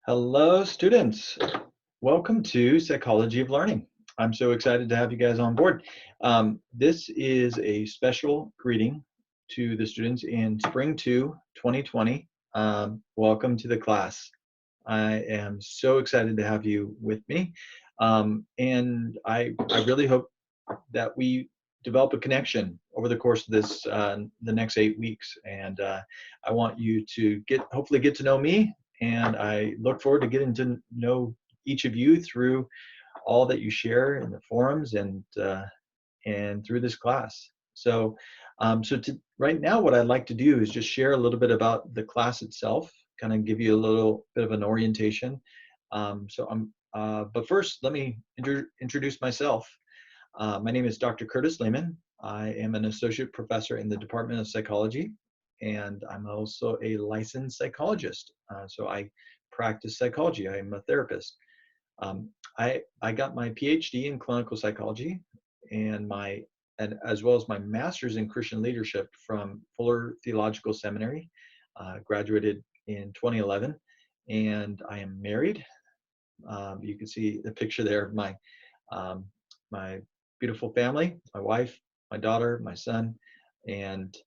Hello, students. Welcome to Psychology of Learning. I'm so excited to have you guys on board. This is a special greeting to the students in Spring 2, 2020. Welcome to the class. I am so excited to have you with me. And I really hope that we develop a connection over the course of this the next 8 weeks. And I want you to hopefully get to know me, and I look forward to getting to know each of you through all that you share in the forums and through this class. So, right now, what I'd like to do is just share a little bit about the class itself, kind of give you a little bit of an orientation. But first, let me introduce myself. My name is Dr. Curtis Lehman. I am an associate professor in the Department of Psychology, and I'm also a licensed psychologist. So I practice psychology. I am a therapist. I got my PhD in clinical psychology and as well as my master's in Christian leadership from Fuller Theological Seminary. Graduated in 2011, and I am married. You can see the picture there of um, my beautiful family, my wife, my daughter, my son, and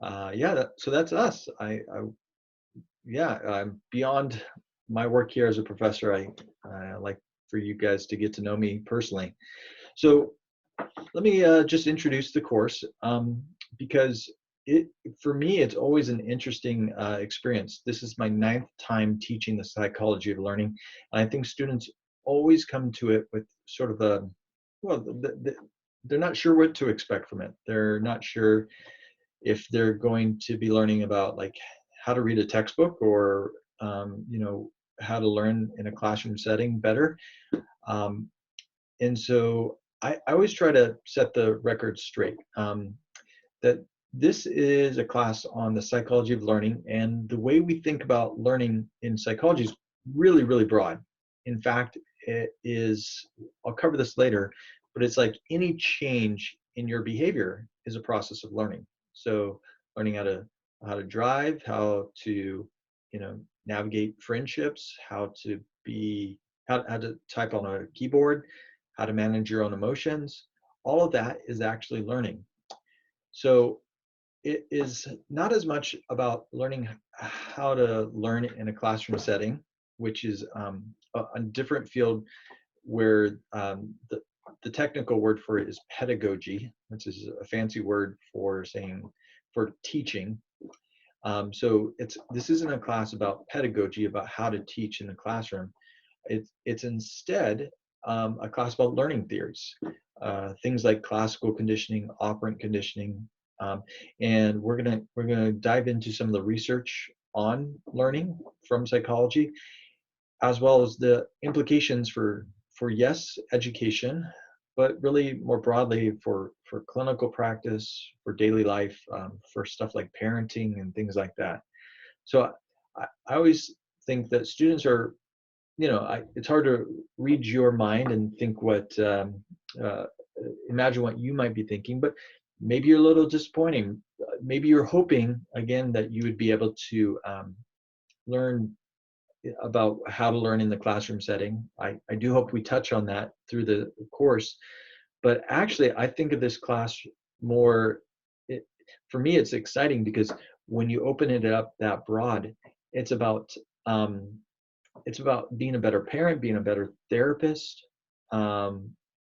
so that's us. I'm beyond my work here as a professor. I like for you guys to get to know me personally. So let me just introduce the course, because for me, it's always an interesting experience. This is my 9th time teaching the psychology of learning. And I think students always come to it with sort of they're not sure what to expect from it. They're not sure if they're going to be learning about like how to read a textbook or how to learn in a classroom setting better. Um, and so I always try to set the record straight, that this is a class on the psychology of learning, and the way we think about learning in psychology is really, really broad. In fact, it is, I'll cover this later, but it's like any change in your behavior is a process of learning. So learning how to drive, how to navigate friendships, how to type on a keyboard, how to manage your own emotions, all of that is actually learning. So it is not as much about learning how to learn in a classroom setting, which is a different field where the technical word for it is pedagogy, which is a fancy word for teaching. So this isn't a class about pedagogy, about how to teach in the classroom. It's instead a class about learning theories, things like classical conditioning, operant conditioning, and we're gonna dive into some of the research on learning from psychology, as well as the implications for yes, education, but really more broadly for clinical practice, for daily life, for stuff like parenting and things like that. So I always think that students are, it's hard to read your mind and think imagine what you might be thinking, but maybe you're a little disappointing. Maybe you're hoping, again, that you would be able to learn about how to learn in the classroom setting. I do hope we touch on that through the course, but actually, I think of this class more, for me, it's exciting because when you open it up that broad, it's about being a better parent, being a better therapist,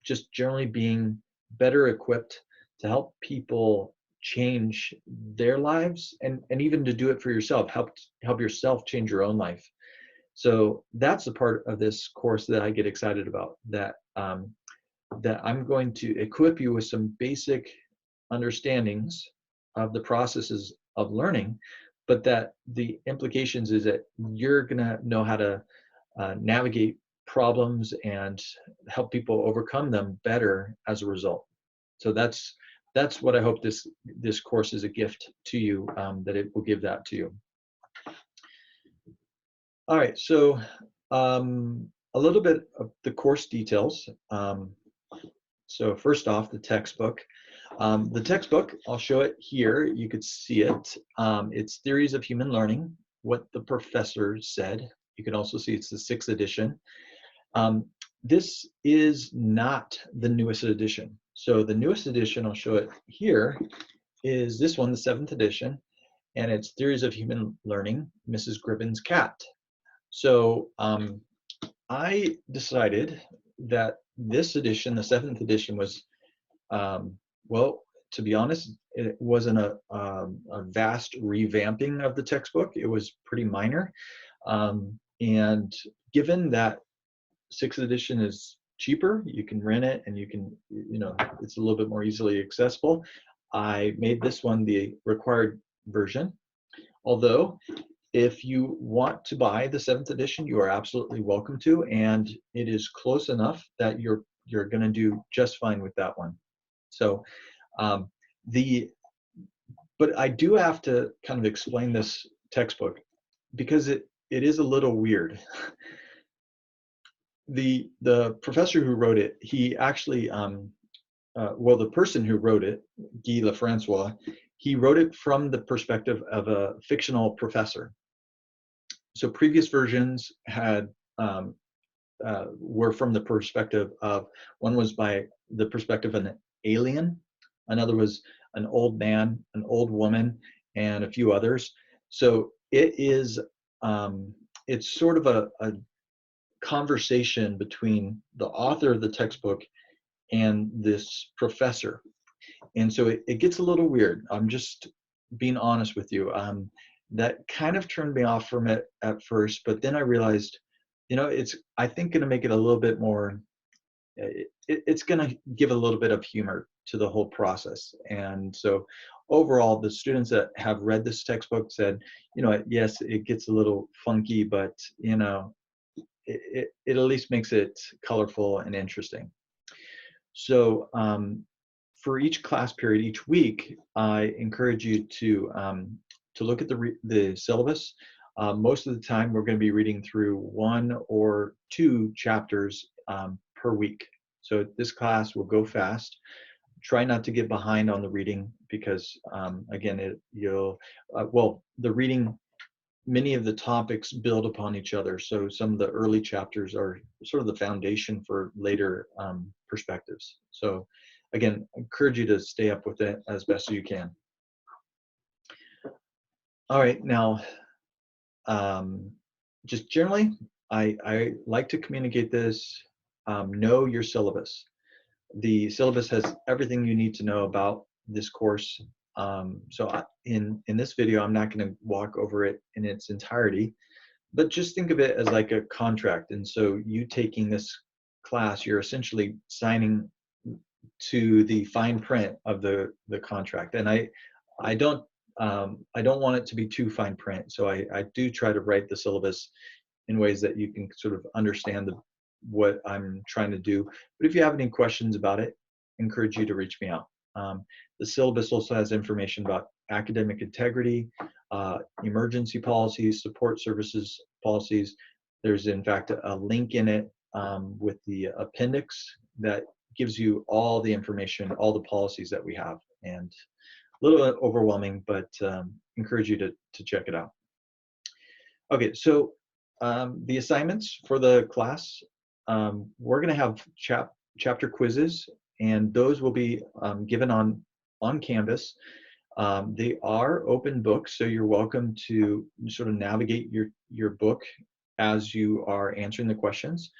just generally being better equipped to help people change their lives, and even to do it for yourself, help yourself change your own life. So that's the part of this course that I get excited about, that I'm going to equip you with some basic understandings of the processes of learning, but that the implications is that you're going to know how to navigate problems and help people overcome them better as a result. So that's what I hope this course is a gift to you, that it will give that to you. All right, so a little bit of the course details. So first off, the textbook. The textbook, I'll show it here. You could see it. It's Theories of Human Learning, What the Professor Said. You can also see it's the 6th edition. This is not the newest edition. So the newest edition, I'll show it here, is this one, the 7th edition, and it's Theories of Human Learning, Mrs. Gribben's Cat. So I decided that this edition, the 7th edition, was, well, to be honest, it wasn't a vast revamping of the textbook. It was pretty minor. And given that 6th edition is cheaper, you can rent it and you can, it's a little bit more easily accessible. I made this one the required version. Although, if you want to buy the 7th edition, you are absolutely welcome to, and it is close enough that you're going to do just fine with that one. So, but I do have to kind of explain this textbook because it is a little weird. The professor who wrote it, he actually, well, the person who wrote it, Guy Lefrancois, he wrote it from the perspective of a fictional professor. So previous versions had were from the perspective of, one was by the perspective of an alien, another was an old man, an old woman, and a few others. So it is, it's sort of a conversation between the author of the textbook and this professor. And so it gets a little weird. I'm just being honest with you. That kind of turned me off from it at first, but then I realized, it's, I think, going to make it a little bit more, it's going to give a little bit of humor to the whole process. And so overall, the students that have read this textbook said, yes, it gets a little funky, but, it at least makes it colorful and interesting. So for each class period, each week, I encourage you to look at the syllabus. Most of the time, we're going to be reading through 1 or 2 chapters per week. So this class will go fast. Try not to get behind on the reading because, again, the reading, many of the topics build upon each other. So some of the early chapters are sort of the foundation for later perspectives. So again, I encourage you to stay up with it as best as you can. All right, now, just generally, I like to communicate this, know your syllabus. The syllabus has everything you need to know about this course. So in this video, I'm not going to walk over it in its entirety, but just think of it as like a contract. And so you taking this class, you're essentially signing to the fine print of the contract. And I don't want it to be too fine print. So I do try to write the syllabus in ways that you can sort of understand what I'm trying to do. But if you have any questions about it, I encourage you to reach me out. The syllabus also has information about academic integrity, emergency policies, support services policies. There's in fact a link in it with the appendix that gives you all the information, all the policies that we have. And a little bit overwhelming, but encourage you to check it out. Okay, so the assignments for the class, we're going to have chapter quizzes, and those will be given on Canvas. They are open books, so you're welcome to sort of navigate your book as you are answering the questions.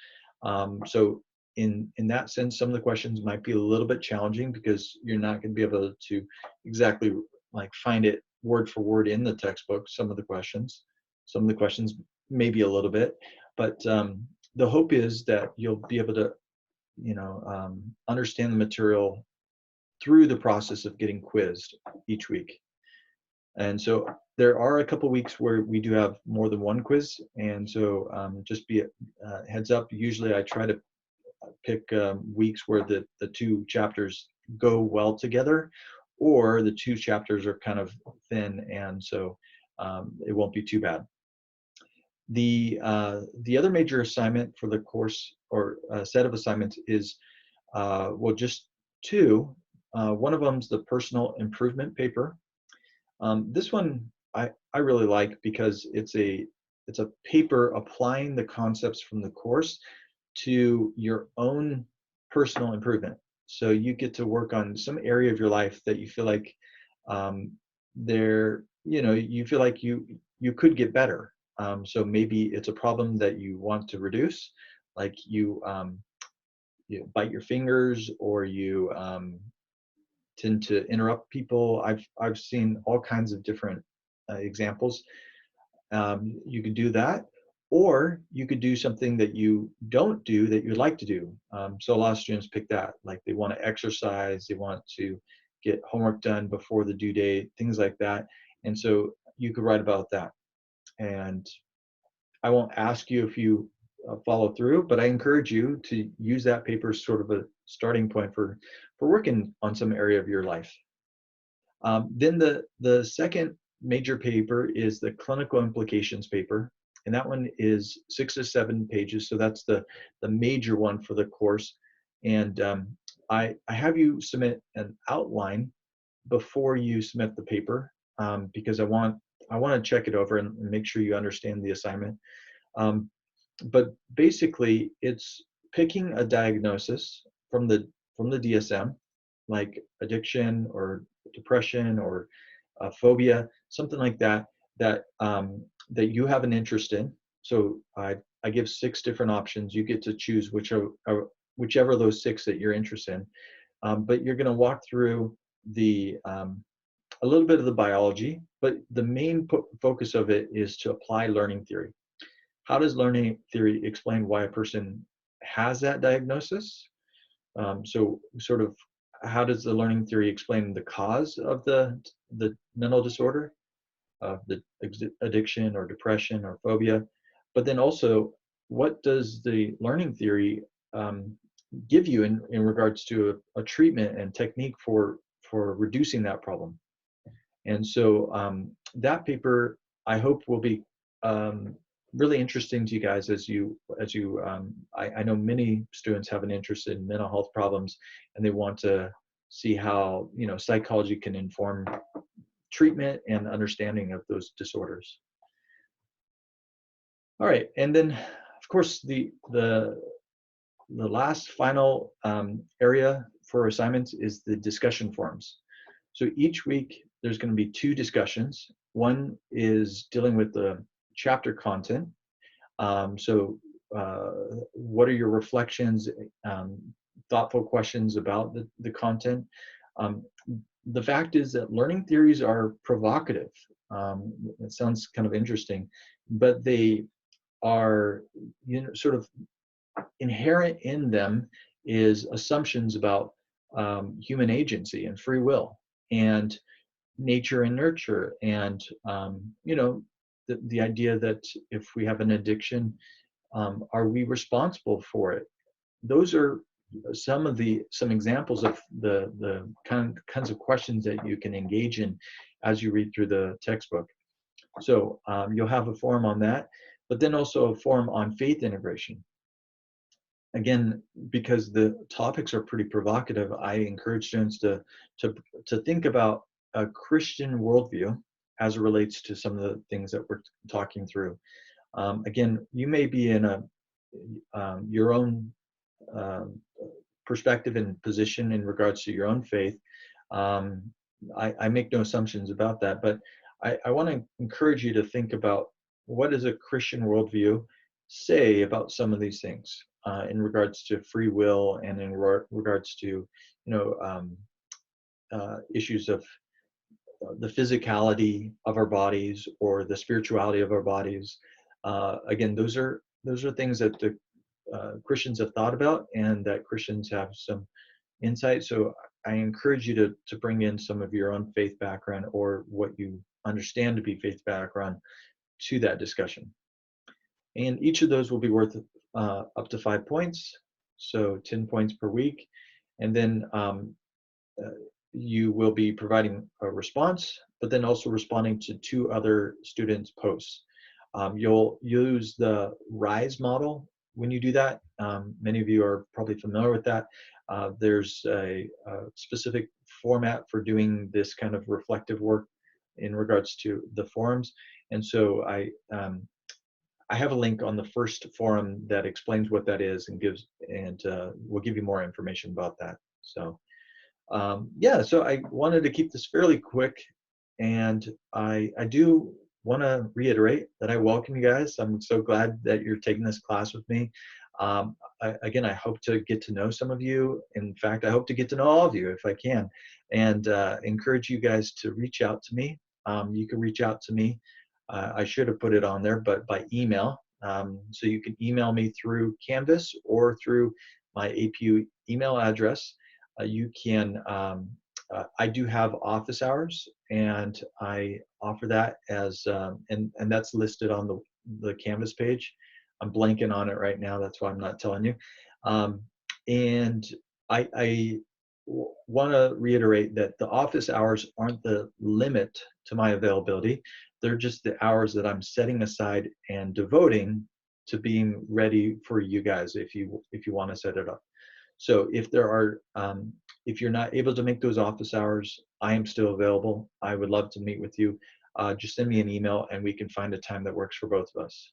So in that sense, some of the questions might be a little bit challenging because you're not going to be able to exactly like find it word for word in the textbook. Some of the questions maybe a little bit, but the hope is that you'll be able to understand the material through the process of getting quizzed each week. And so there are a couple weeks where we do have more than one quiz, and so just be heads up. Usually I try to pick weeks where the 2 chapters go well together, or the 2 chapters are kind of thin, and so it won't be too bad. The other major assignment for the course, or set of assignments, is well, just 2. One of them's the personal improvement paper. This one I really like because it's a it's a paper applying the concepts from the course to your own personal improvement. So you get to work on some area of your life that you feel like um, you feel like you could get better. So maybe it's a problem that you want to reduce, like you bite your fingers, or you tend to interrupt people. I've seen all kinds of different examples. You could do that, or you could do something that you don't do that you'd like to do. So a lot of students pick that, like they want to exercise, they want to get homework done before the due date, things like that. And so you could write about that. And I won't ask you if you follow through, but I encourage you to use that paper as sort of a starting point for working on some area of your life. Then the second major paper is the clinical implications paper, and that one is 6 to 7 pages. So that's the major one for the course. And I have you submit an outline before you submit the paper, because I want to check it over and make sure you understand the assignment. Um, but basically, it's picking a diagnosis from the DSM, like addiction or depression or phobia, something like that, that you have an interest in. So I give 6 different options. You get to choose whichever of those 6 that you're interested in. But you're going to walk through a little bit of the biology, but the main focus of it is to apply learning theory. How does learning theory explain why a person has that diagnosis? So sort of how does the learning theory explain the cause of the mental disorder, of the addiction or depression or phobia? But then also, what does the learning theory give you in regards to a treatment and technique for reducing that problem? And so that paper, I hope, will be really interesting to you guys as you I know many students have an interest in mental health problems, and they want to see how psychology can inform treatment and understanding of those disorders. All right, and then of course the last final area for assignments is the discussion forums. So each week there's going to be 2 discussions. One is dealing with the chapter content. What are your reflections, thoughtful questions about the content? The fact is that learning theories are provocative. It sounds kind of interesting, but they are, sort of inherent in them is assumptions about human agency and free will and nature and nurture, and the idea that if we have an addiction, are we responsible for it? Those are some examples of the kinds of questions that you can engage in as you read through the textbook. So you'll have a forum on that, but then also a forum on faith integration. Again, because the topics are pretty provocative, I encourage students to think about a Christian worldview as it relates to some of the things that we're talking through. Again, you may be in your own perspective and position in regards to your own faith. I make no assumptions about that, but I want to encourage you to think about, what does a Christian worldview say about some of these things in regards to free will, and in regards to issues of the physicality of our bodies or the spirituality of our bodies. Again, those are things that the Christians have thought about, and that Christians have some insight. So I encourage you to bring in some of your own faith background, or what you understand to be faith background, to that discussion. And each of those will be worth up to 5 points, so 10 points per week. And then you will be providing a response, but then also responding to 2 other students' posts. You'll use the RISE model when you do that. Many of you are probably familiar with that. There's a specific format for doing this kind of reflective work in regards to the forums. And so I have a link on the first forum that explains what that is and will give you more information about that. So yeah, so I wanted to keep this fairly quick, and I do want to reiterate that I welcome you guys. I'm so glad that you're taking this class with me. Again, I hope to get to know some of you. In fact, I hope to get to know all of you if I can, and encourage you guys to reach out to me. You can reach out to me. I should have put it on there, but by email. So you can email me through Canvas or through my APU email address. You can, I do have office hours, and I offer that as, and that's listed on the Canvas page. I'm blanking on it right now, that's why I'm not telling you. And I want to reiterate that the office hours aren't the limit to my availability. They're just the hours that I'm setting aside and devoting to being ready for you guys if you want to set it up. So if there are, if you're not able to make those office hours, I am still available. I would love to meet with you. Just send me an email and we can find a time that works for both of us.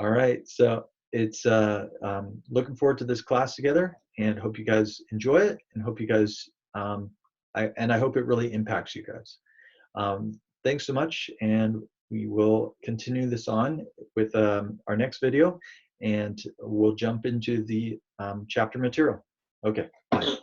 All right, so it's looking forward to this class together, and hope you guys enjoy it, and hope you guys, I hope it really impacts you guys. Thanks so much, and we will continue this on with our next video, and we'll jump into the chapter material. Okay, bye.